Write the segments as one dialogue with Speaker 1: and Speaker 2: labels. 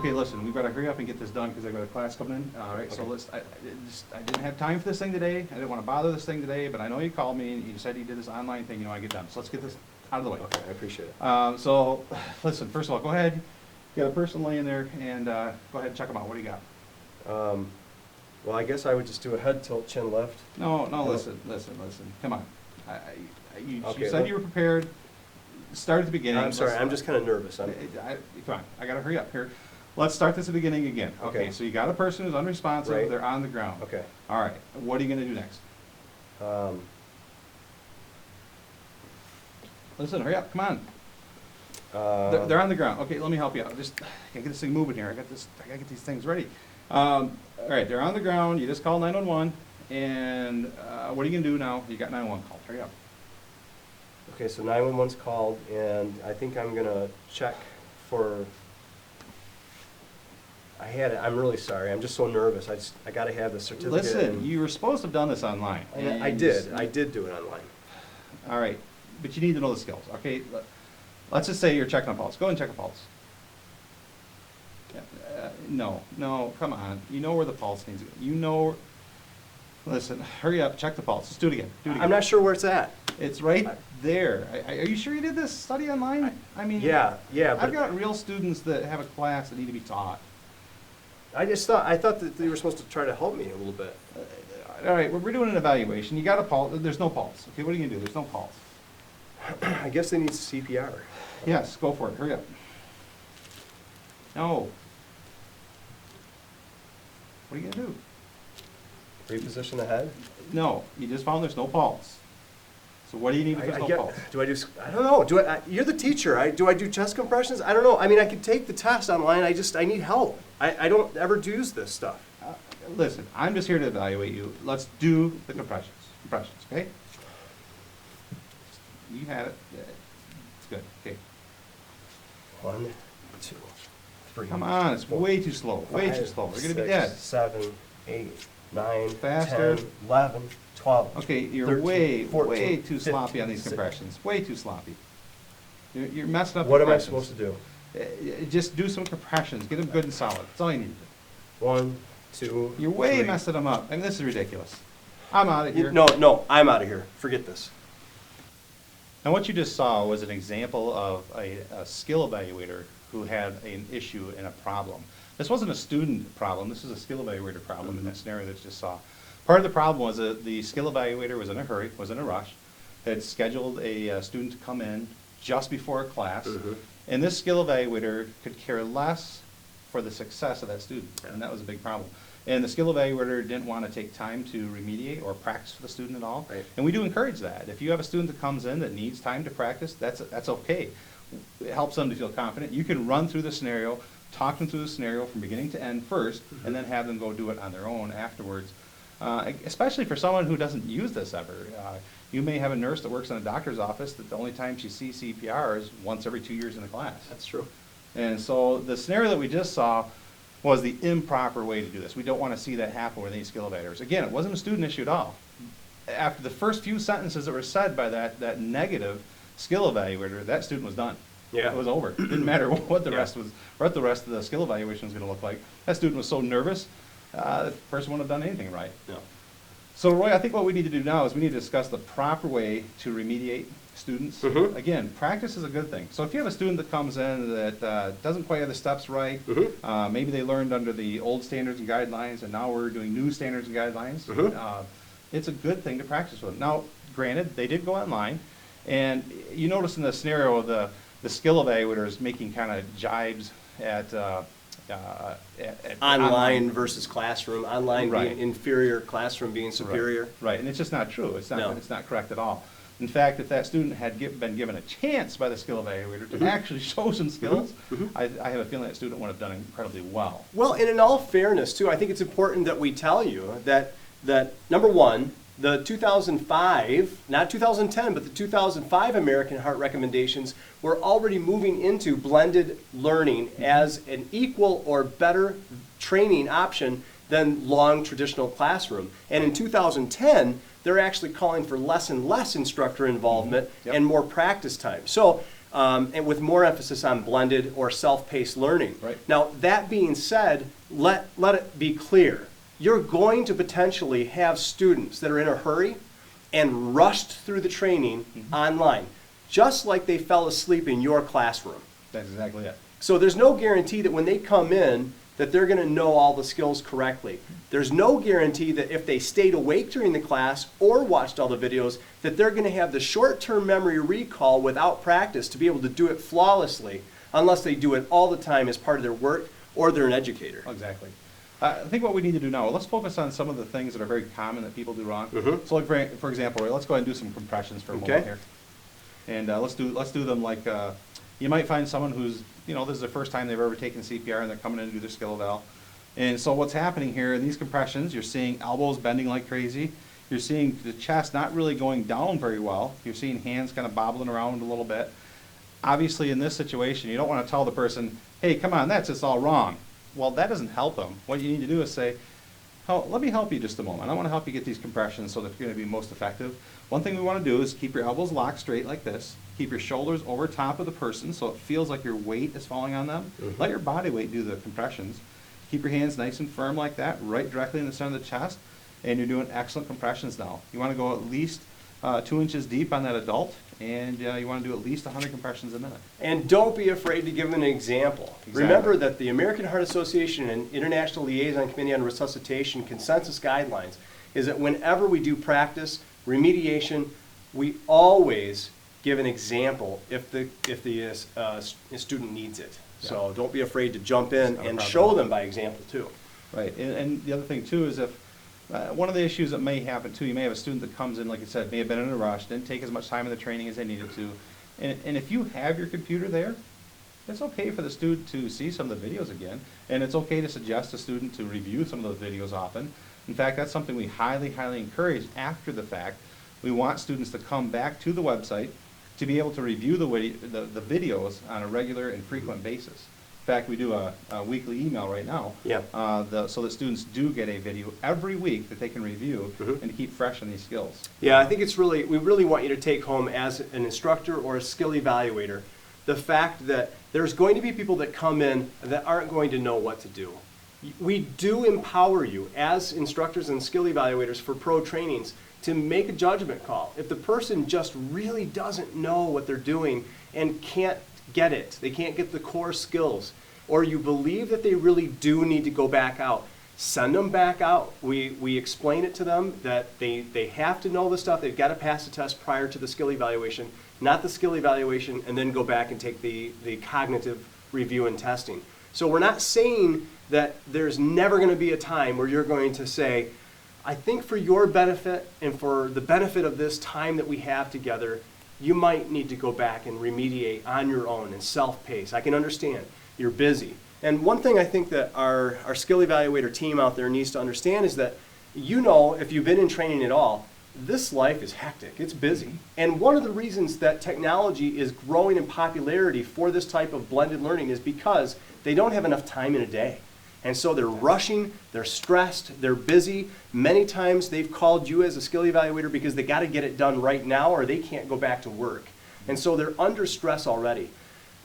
Speaker 1: Okay, listen, we better hurry up and get this done because I've got a class coming in. All right, so
Speaker 2: Okay.
Speaker 1: I didn't have time for this thing today. I didn't want to bother this thing today, but I know you called me and you said you did this online thing, I get done. So let's get this out of the way.
Speaker 2: Okay, I appreciate it.
Speaker 1: So, listen, first of all, go ahead. You got a person laying there and, go ahead and check them out. What do you got?
Speaker 2: Well, I guess I would just do a head tilt, chin left.
Speaker 1: No,
Speaker 2: Hello?
Speaker 1: listen. Come on. You
Speaker 2: Okay,
Speaker 1: said you were prepared. Start at the beginning.
Speaker 2: I'm sorry,
Speaker 1: Let's-
Speaker 2: I'm just kind of nervous.
Speaker 1: Come on, I gotta hurry up here. Let's start this at the beginning again. Okay,
Speaker 2: Okay.
Speaker 1: so you got a person who's unresponsive,
Speaker 2: Right.
Speaker 1: they're on the ground.
Speaker 2: Okay.
Speaker 1: All right, what are you gonna do next?
Speaker 2: Um,
Speaker 1: Listen, hurry up, come on.
Speaker 2: uh,
Speaker 1: They're on the ground. Okay, let me help you out. Just, I gotta get this thing moving here. I gotta get these things ready. All right, they're on the ground. You just call 911, and what are you gonna do now? You got 911 called. Hurry up.
Speaker 2: Okay, so 911's called, and I think I'm gonna check for. I'm really sorry. I'm just so nervous. I gotta have the certificate.
Speaker 1: Listen,
Speaker 2: and-
Speaker 1: you were supposed to have done this online.
Speaker 2: I did. I did do it online.
Speaker 1: All right, but you need to know the skills, okay? Let's just say you're checking a pulse. Go and check a pulse. No, come on. You know where the pulse needs to go. You know. Listen, hurry up, check the pulse. Let's do it again.
Speaker 2: I'm not sure where it's at.
Speaker 1: It's right there. Are you sure you did this study online? I mean,
Speaker 2: Yeah,
Speaker 1: I've
Speaker 2: but
Speaker 1: got real students that have a class that need to be taught.
Speaker 2: I thought that they were supposed to try to help me a little bit.
Speaker 1: All right, we're doing an evaluation. You got a pulse. There's no pulse. Okay, what are you gonna do? There's no pulse.
Speaker 2: I guess they need CPR.
Speaker 1: Yes, go for it. Hurry up. No. What are you gonna do?
Speaker 2: Reposition the head.
Speaker 1: No, you just found there's no pulse. So what do you need if there's no pulse?
Speaker 2: I don't know. You're the teacher. Do I do chest compressions? I don't know. I mean, I could take the test online. I need help. I don't ever use this stuff.
Speaker 1: Listen, I'm just here to evaluate you. Let's do the compressions. Compressions, okay? You had it. It's good. Okay.
Speaker 2: 1, 2, 3.
Speaker 1: Come on, it's way too slow. Way too
Speaker 2: 5,
Speaker 1: slow. You're gonna be
Speaker 2: 6,
Speaker 1: dead.
Speaker 2: 7, 8, 9,
Speaker 1: Faster.
Speaker 2: 10, 11, 12.
Speaker 1: Okay, you're
Speaker 2: 13,
Speaker 1: way
Speaker 2: 14,
Speaker 1: too sloppy on these
Speaker 2: 15,
Speaker 1: compressions. Way too sloppy. You're messing up.
Speaker 2: What am I
Speaker 1: compressions.
Speaker 2: supposed to do?
Speaker 1: Just do some compressions. Get them good and solid. That's all you need to do.
Speaker 2: 1, 2.
Speaker 1: You're way
Speaker 2: 3.
Speaker 1: messing them up. I mean, this is ridiculous. I'm out of here.
Speaker 2: No, I'm out of here. Forget this.
Speaker 1: Now, what you just saw was an example of a skill evaluator who had an issue and a problem. This wasn't a student problem. This is a skill evaluator problem in that scenario that you just saw. Part of the problem was that the skill evaluator was in a hurry, was in a rush, had scheduled a student to come in just before a class, and this skill evaluator could care less for the success of that student, and that was a big problem. And the skill evaluator didn't want to take time to remediate or practice for the student at all.
Speaker 2: Right.
Speaker 1: And we do encourage that. If you have a student that comes in that needs time to practice, that's okay. It helps them to feel confident. You can run through the scenario, talk them through the scenario from beginning to end first, and then have them go do it on their own afterwards. Especially for someone who doesn't use this ever. You may have a nurse that works in a doctor's office that the only time she sees CPR is once every 2 years in a class.
Speaker 2: That's true.
Speaker 1: And so the scenario that we just saw was the improper way to do this. We don't want to see that happen with any skill evaluators. Again, it wasn't a student issue at all. After the first few sentences that were said by that negative skill evaluator, that student was done.
Speaker 2: Yeah.
Speaker 1: It was over. It didn't matter what the
Speaker 2: Yeah.
Speaker 1: rest was, what the rest of the skill evaluation was going to look like. That student was so nervous, the person wouldn't have done anything right.
Speaker 2: No.
Speaker 1: So Roy, I think what we need to do now is we need to discuss the proper way to remediate students.
Speaker 2: Mhm.
Speaker 1: Again, practice is a good thing. So if you have a student that comes in that doesn't quite have the steps right, maybe they learned under the old standards and guidelines, and now we're doing new standards and guidelines, it's a good thing to practice with them. Now, granted, they did go online, and you notice in the scenario the skill evaluator is making kind of jibes at
Speaker 2: Online versus classroom. Online
Speaker 1: Right.
Speaker 2: being inferior, classroom being superior.
Speaker 1: Right, and it's just not true. It's not,
Speaker 2: No.
Speaker 1: it's not correct at all. In fact, if that student had been given a chance by the skill evaluator to actually show some skills, I have a feeling that student would have done incredibly well.
Speaker 2: Well, and in all fairness, too, I think it's important that we tell you that number one, the 2005, not 2010, but the 2005 American Heart recommendations were already moving into blended learning as an equal or better training option than long traditional classroom. And in 2010, they're actually calling for less and less instructor involvement
Speaker 1: Yep.
Speaker 2: and more practice time. So and with more emphasis on blended or self-paced learning.
Speaker 1: Right.
Speaker 2: Now, that being said, let it be clear. You're going to potentially have students that are in a hurry and rushed through the training online, just like they fell asleep in your classroom.
Speaker 1: That's exactly it.
Speaker 2: So there's no guarantee that when they come in that they're going to know all the skills correctly. There's no guarantee that if they stayed awake during the class or watched all the videos that they're going to have the short-term memory recall without practice to be able to do it flawlessly unless they do it all the time as part of their work or they're an educator.
Speaker 1: Exactly. I think what we need to do now, let's focus on some of the things that are very common that people do wrong. So like for example, let's go ahead and do some compressions for a moment here. And let's do them like, you might find someone who's, this is the first time they've ever taken CPR and they're coming in to do their skill eval. And so what's happening here in these compressions, you're seeing elbows bending like crazy. You're seeing the chest not really going down very well. You're seeing hands kind of bobbling around a little bit. Obviously in this situation, you don't want to tell the person, hey, come on, that's just all wrong. Well, that doesn't help them. What you need to do is say, oh, let me help you just a moment. I want to help you get these compressions so that they're going to be most effective. One thing we want to do is keep your elbows locked straight like this. Keep your shoulders over top of the person so it feels like your weight is falling on them. Let your body weight do the compressions. Keep your hands nice and firm like that, right directly in the center of the chest, and you're doing excellent compressions now. You want to go at least 2 inches deep on that adult, and you want to do at least 100 compressions a minute.
Speaker 2: And don't be afraid to give them an example.
Speaker 1: Exactly.
Speaker 2: Remember that the American Heart Association and International Liaison Committee on Resuscitation consensus guidelines is that whenever we do practice, remediation, we always give an example if the student needs it.
Speaker 1: Yeah.
Speaker 2: So don't be afraid to jump in
Speaker 1: Not a
Speaker 2: and
Speaker 1: problem.
Speaker 2: show them by example too.
Speaker 1: Right, and the other thing too is if, one of the issues that may happen too, you may have a student that comes in, like you said, may have been in a rush, didn't take as much time in the training as they needed to, and if you have your computer there, it's okay for the student to see some of the videos again, and it's okay to suggest a student to review some of those videos often. In fact, that's something we highly, highly encourage after the fact. We want students to come back to the website to be able to review the videos on a regular and frequent basis. In fact, we do a weekly email right now, so that students do get a video every week that they can review and to keep fresh on these skills.
Speaker 2: Yeah, I think we really want you to take home as an instructor or a skill evaluator the fact that there's going to be people that come in that aren't going to know what to do. We do empower you as instructors and skill evaluators for pro trainings to make a judgment call. If the person just really doesn't know what they're doing and can't get it, they can't get the core skills, or you believe that they really do need to go back out, send them back out. We explain it to them that they have to know the stuff, they've got to pass the test prior to the skill evaluation, not the skill evaluation, and then go back and take the cognitive review and testing. So we're not saying that there's never going to be a time where you're going to say, I think for your benefit and for the benefit of this time that we have together, you might need to go back and remediate on your own and self-pace. I can understand. You're busy. And one thing I think that our skill evaluator team out there needs to understand is that, if you've been in training at all, this life is hectic. It's busy. And one of the reasons that technology is growing in popularity for this type of blended learning is because they don't have enough time in a day. And so they're rushing, they're stressed, they're busy. Many times they've called you as a skill evaluator because they got to get it done right now or they can't go back to work. And so they're under stress already.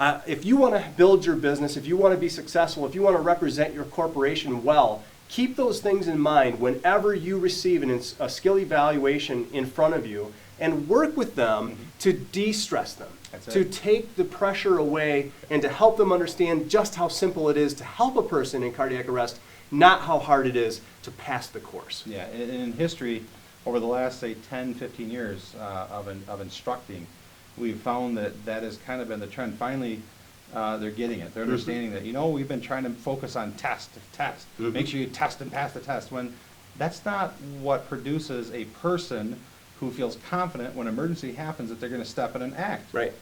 Speaker 2: If you want to build your business, if you want to be successful, if you want to represent your corporation well, keep those things in mind whenever you receive a skill evaluation in front of you and work with them to de-stress them. To take the pressure away and to help them understand just how simple it is to help a person in cardiac arrest, not how hard it is to pass the course.
Speaker 1: Yeah, and in history, over the last, say, 10, 15 years of instructing, we've found that has kind of been the trend. Finally, they're getting it. They're understanding that, we've been trying to focus on test. Make sure you test and pass the test, when that's not what produces a person who feels confident when emergency happens that they're going to step in and act.
Speaker 2: Right.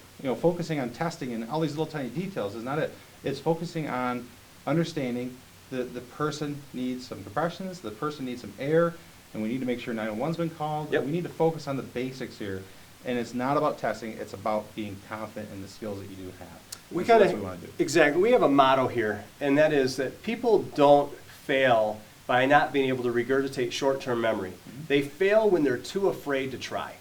Speaker 1: Focusing on testing and all these little tiny details is not it. It's focusing on understanding the person needs some compressions, the person needs some air, and we need to make sure 911's been called.
Speaker 2: Yep.
Speaker 1: We need to focus on the basics here. And it's not about testing, it's about being confident in the skills that you do have. That's what we want to do.
Speaker 2: Exactly. We have a motto here, and that is that people don't fail by not being able to regurgitate short-term memory. They fail when they're too afraid to try.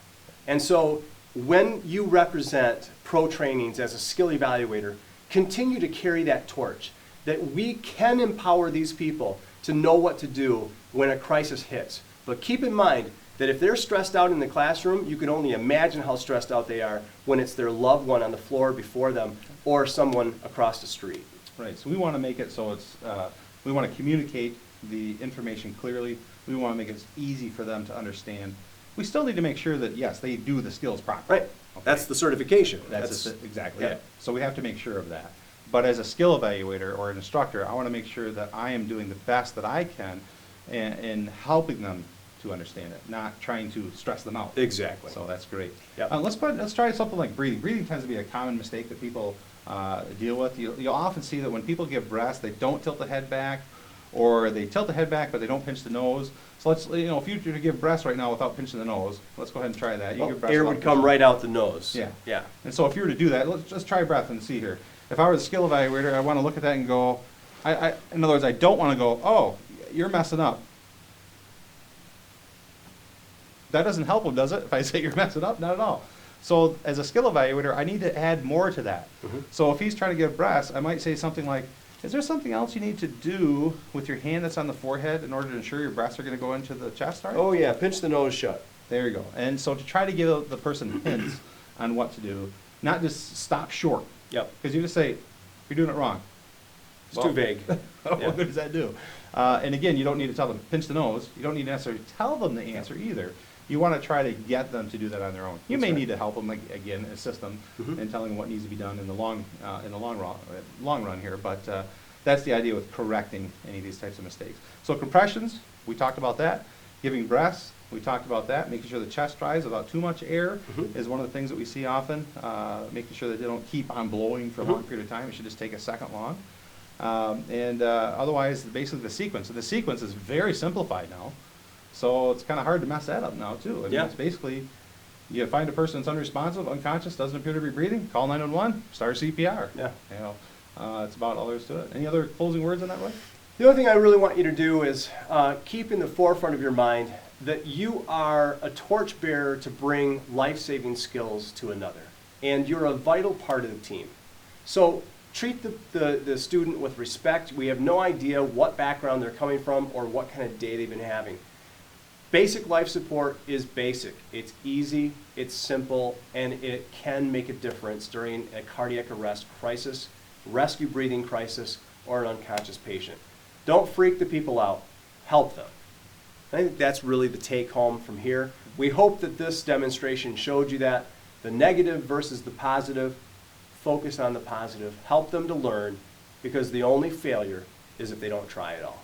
Speaker 2: And so when you represent pro trainings as a skill evaluator, continue to carry that torch, that we can empower these people to know what to do when a crisis hits. But keep in mind that if they're stressed out in the classroom, you can only imagine how stressed out they are when it's their loved one on the floor before them or someone across the street.
Speaker 1: Right, so we want to make it so it's, we want to communicate the information clearly. We want to make it easy for them to understand. We still need to make sure that, yes, they do the skills properly.
Speaker 2: Right. That's the certification.
Speaker 1: That's exactly
Speaker 2: yeah.
Speaker 1: it. So we have to make sure of that. But as a skill evaluator or an instructor, I want to make sure that I am doing the best that I can in helping them to understand it, not trying to stress them out.
Speaker 2: Exactly.
Speaker 1: So that's great.
Speaker 2: Yep.
Speaker 1: Let's try something like breathing. Breathing tends to be a common mistake that people deal with. You'll often see that when people give breaths, they don't tilt the head back, or they tilt the head back, but they don't pinch the nose. So let's, if you were to give breaths right now without pinching the nose, let's go ahead and try that. You give breaths
Speaker 2: Air
Speaker 1: without
Speaker 2: would come
Speaker 1: pinching-
Speaker 2: right out the nose.
Speaker 1: Yeah.
Speaker 2: Yeah.
Speaker 1: And so if you were to do that, let's just try breath and see here. If I were the skill evaluator, I want to look at that and go, in other words, I don't want to go, oh, you're messing up. That doesn't help him, does it? If I say you're messing up, not at all. So as a skill evaluator, I need to add more to that. So if he's trying to give breaths, I might say something like, is there something else you need to do with your hand that's on the forehead in order to ensure your breaths are going to go into the chest? All right?
Speaker 2: Oh yeah, pinch the nose shut.
Speaker 1: There you go. And so to try to give the person hints on what to do, not just stop short.
Speaker 2: Yep.
Speaker 1: Because you just say, you're doing it wrong.
Speaker 2: It's too vague. Yeah.
Speaker 1: What good does that do? And again, you don't need to tell them, pinch the nose. You don't need to necessarily tell them the answer either. You want to try to get them to do that on their own. You
Speaker 2: That's
Speaker 1: may
Speaker 2: right.
Speaker 1: need to help them, again, assist them in telling them what needs to be done in the long run here. But that's the idea with correcting any of these types of mistakes. So compressions, we talked about that. Giving breaths, we talked about that. Making sure the chest dries without too much air is one of the things that we see often. Making sure that they don't keep on blowing for a long period of time. It should just take a second long. Otherwise, basically the sequence. And the sequence is very simplified now. So it's kind of hard to mess that up now, too. I mean,
Speaker 2: Yeah.
Speaker 1: it's basically, you find a person that's unresponsive, unconscious, doesn't appear to be breathing, call 911, start CPR.
Speaker 2: Yeah.
Speaker 1: You know, that's about all there is to it. Any other closing words on that, Roy?
Speaker 2: The other thing I really want you to do is keep in the forefront of your mind that you are a torchbearer to bring life-saving skills to another. And you're a vital part of the team. So treat the student with respect. We have no idea what background they're coming from or what kind of day they've been having. Basic life support is basic. It's easy, it's simple, and it can make a difference during a cardiac arrest crisis, rescue breathing crisis, or an unconscious patient. Don't freak the people out. Help them. I think that's really the take home from here. We hope that this demonstration showed you that. The negative versus the positive. Focus on the positive. Help them to learn, because the only failure is if they don't try at all.